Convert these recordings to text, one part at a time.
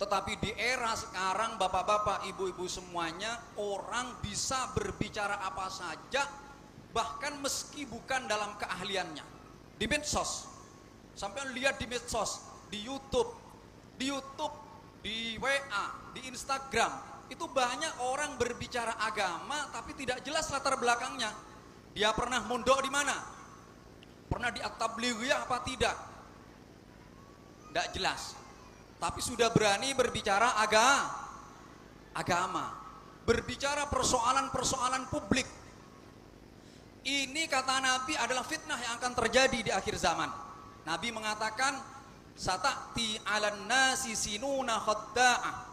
Tetapi di era sekarang, bapak-bapak, ibu-ibu semuanya, orang bisa berbicara apa saja, bahkan meski bukan dalam keahliannya. Di medsos, sampai lihat di medsos, di YouTube, di WA, di Instagram, itu banyak orang berbicara agama tapi tidak jelas latar belakangnya. Dia pernah mondok di mana? Pernah di at-tabligiyah apa tidak? Tidak jelas. Tapi sudah berani berbicara agama, berbicara persoalan-persoalan publik. Ini kata Nabi adalah fitnah yang akan terjadi di akhir zaman. Nabi mengatakan, sata'ti 'alan nasi sinuna khadda'ah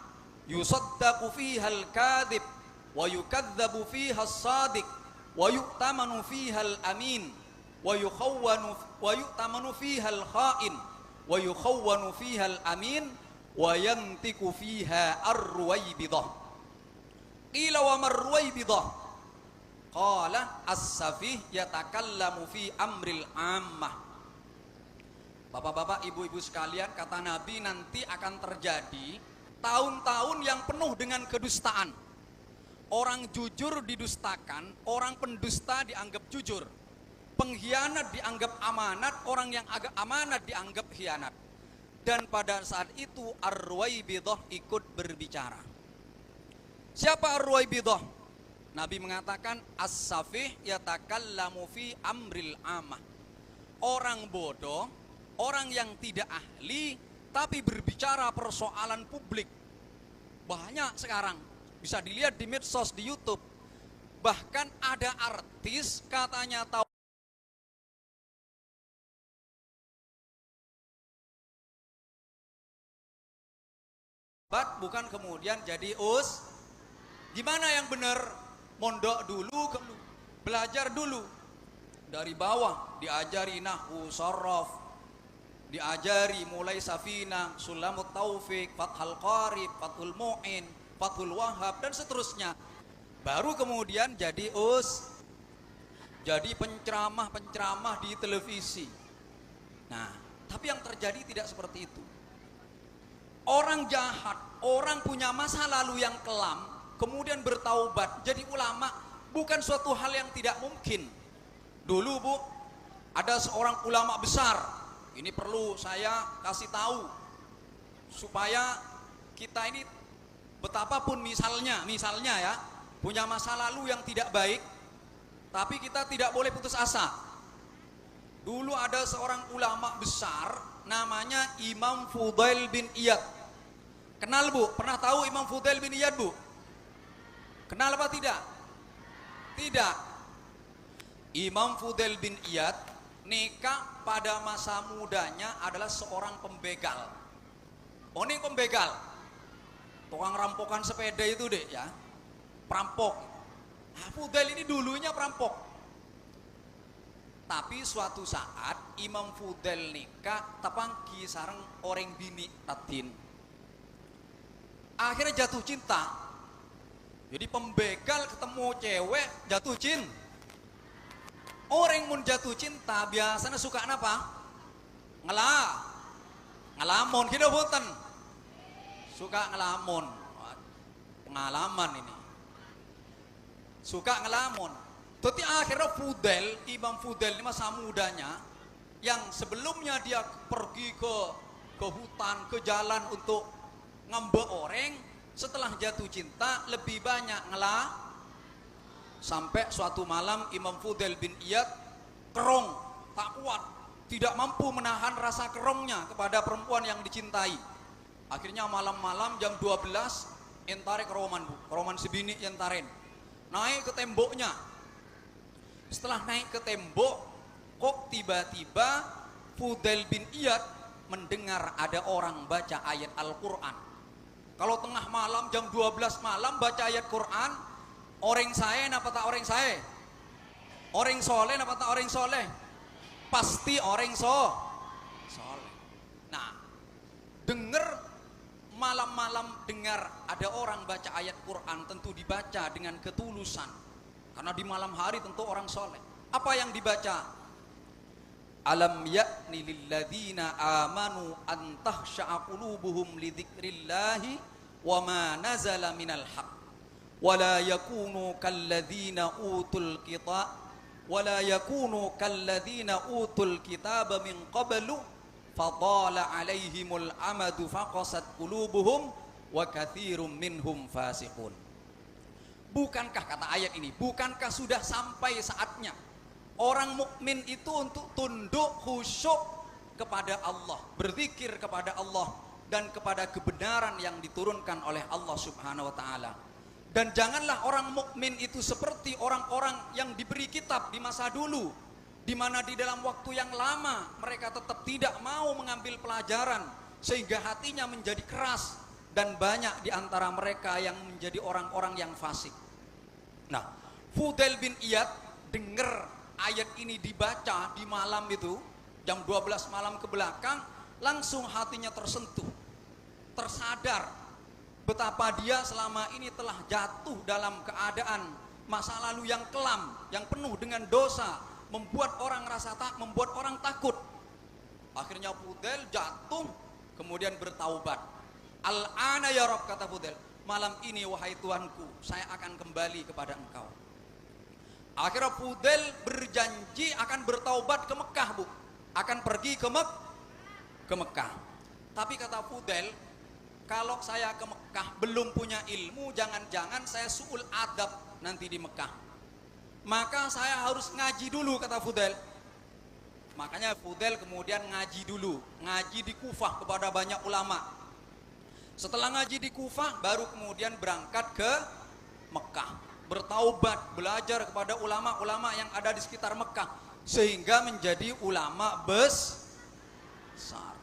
yusaddaqu fiha al-kadhib wa yukadzabu fiha as-sadiq wa yu'tamanu fiha al-amin wa yu'tamanu fiha al-kha'in wa yukhawwanu fiha al-amin wa yantiku fiha ar-ruwaybidah. Qila wa mar-ruwaybidah? Qala as-safih yatakallamu fi amril ammah. Bapak-bapak, ibu-ibu sekalian, kata Nabi nanti akan terjadi tahun-tahun yang penuh dengan kedustaan. Orang jujur didustakan, orang pendusta dianggap jujur. Pengkhianat dianggap amanat, orang yang agak amanat dianggap khianat. Dan pada saat itu Ar-Ruwaybidah ikut berbicara. Siapa Ar-Ruwaybidah? Nabi mengatakan as-safih yatakallamu fi amril amah. Orang bodoh, orang yang tidak ahli tapi berbicara persoalan publik. Banyak sekarang, bisa dilihat di medsos, di YouTube. Bahkan ada artis katanya tahu bukan kemudian jadi gimana yang benar? Mondok dulu, belajar dulu dari bawah, diajari nahwu, sharaf, diajari mulai Safinah, Sulamut Taufik, Fathul Qarib, Fathul Mu'in, Fathul Wahhab, dan seterusnya. Baru kemudian jadi jadi penceramah di televisi. Nah, tapi yang terjadi tidak seperti itu. Orang jahat, orang punya masa lalu yang kelam, kemudian bertaubat jadi ulama, bukan suatu hal yang tidak mungkin. Dulu Bu, ada seorang ulama besar, ini perlu saya kasih tahu supaya kita ini betapapun misalnya ya, punya masa lalu yang tidak baik, tapi kita tidak boleh putus asa. Dulu ada seorang ulama besar namanya Imam Fudail bin Iyad. Kenal Bu? Pernah tahu Imam Fudail bin Iyad Bu? Kenal apa tidak? Tidak. Imam Fudail bin Iyad nikah pada masa mudanya adalah seorang pembegal. Oh, ini pembegal, tukang rampokan sepeda itu deh ya, perampok. Nah, Fudail ini dulunya perampok. Tapi suatu saat Imam Fudail nikah tapangki sareng orang bini tatin. Akhirnya jatuh cinta. Jadi pembegal ketemu cewek jatuh cinta. Orang mun jatuh cinta biasanya suka apa? Ngelamun gitu boten. Suka ngelamun. Pengalaman ini. Suka ngelamun. Tapi akhirnya Imam Fudail ini masa mudanya yang sebelumnya dia pergi ke hutan, ke jalan untuk ngambek orang, setelah jatuh cinta lebih banyak sampai suatu malam Imam Fudail bin Iyad kerong, tak kuat, tidak mampu menahan rasa kerongnya kepada perempuan yang dicintai. Akhirnya malam-malam jam 12 entare keroman Bu, keroman sebini entaren naik ke temboknya. Setelah naik ke tembok, kok tiba-tiba Fudail bin Iyad mendengar ada orang baca ayat Al-Quran. Kalau tengah malam jam 12 malam baca ayat Quran, orang saya apa tak orang saya? Orang soleh apa tak orang soleh? Pasti orang soleh. Nah, dengar malam-malam dengar ada orang baca ayat Quran, tentu dibaca dengan ketulusan. Karena di malam hari tentu orang soleh. Apa yang dibaca? Alam ya'ni lilladzina amanu an tahsha'a qulubuhum li dzikrillahi wa ma nazala minal haqq wa la yakunu kalladzina utul kitab wa la yakunu kalladzina utul kitaba min qablu fadala alaihimul amadu faqasat qulubuhum wa katsirum minhum fasiqun. Bukankah, kata ayat ini, bukankah sudah sampai saatnya orang mukmin itu untuk tunduk khusyuk kepada Allah, berzikir kepada Allah dan kepada kebenaran yang diturunkan oleh Allah Subhanahu wa taala. Dan janganlah orang mukmin itu seperti orang-orang yang diberi kitab di masa dulu, di mana di dalam waktu yang lama mereka tetap tidak mau mengambil pelajaran sehingga hatinya menjadi keras dan banyak di antara mereka yang menjadi orang-orang yang fasik. Nah, Fudail bin Iyad dengar ayat ini dibaca di malam itu, jam 12 malam ke belakang, langsung hatinya tersentuh, tersadar betapa dia selama ini telah jatuh dalam keadaan masa lalu yang kelam, yang penuh dengan dosa, membuat orang membuat orang takut. Akhirnya Fudail jatuh, kemudian bertaubat. Al-ana ya Rabb, kata Fudail, malam ini wahai Tuhanku, saya akan kembali kepada Engkau. Akhirnya Fudail berjanji akan bertaubat ke Mekah, Bu. Akan pergi ke Mekah. Tapi kata Fudail, kalau saya ke Mekah belum punya ilmu, jangan-jangan saya su'ul adab nanti di Mekah. Maka saya harus ngaji dulu, kata Fudail. Makanya Fudail kemudian ngaji dulu, ngaji di Kufah kepada banyak ulama. Setelah ngaji di Kufah, baru kemudian berangkat ke Mekah, bertaubat, belajar kepada ulama-ulama yang ada di sekitar Mekah, sehingga menjadi ulama besar.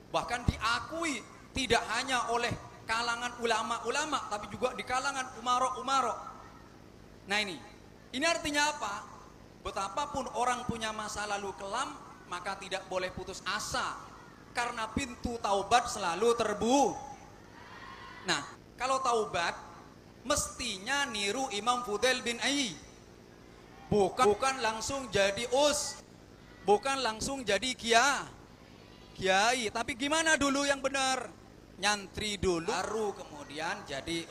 Bahkan diakui tidak hanya oleh kalangan ulama-ulama, tapi juga di kalangan umaro-umaro. Nah ini artinya apa? Betapapun orang punya masa lalu kelam, maka tidak boleh putus asa, karena pintu taubat selalu terbuka. Nah, kalau taubat mestinya niru Imam Fudail bin Iyad. Bukan langsung jadi bukan langsung jadi kiai, tapi gimana dulu yang benar? Nyantri dulu, baru kemudian jadi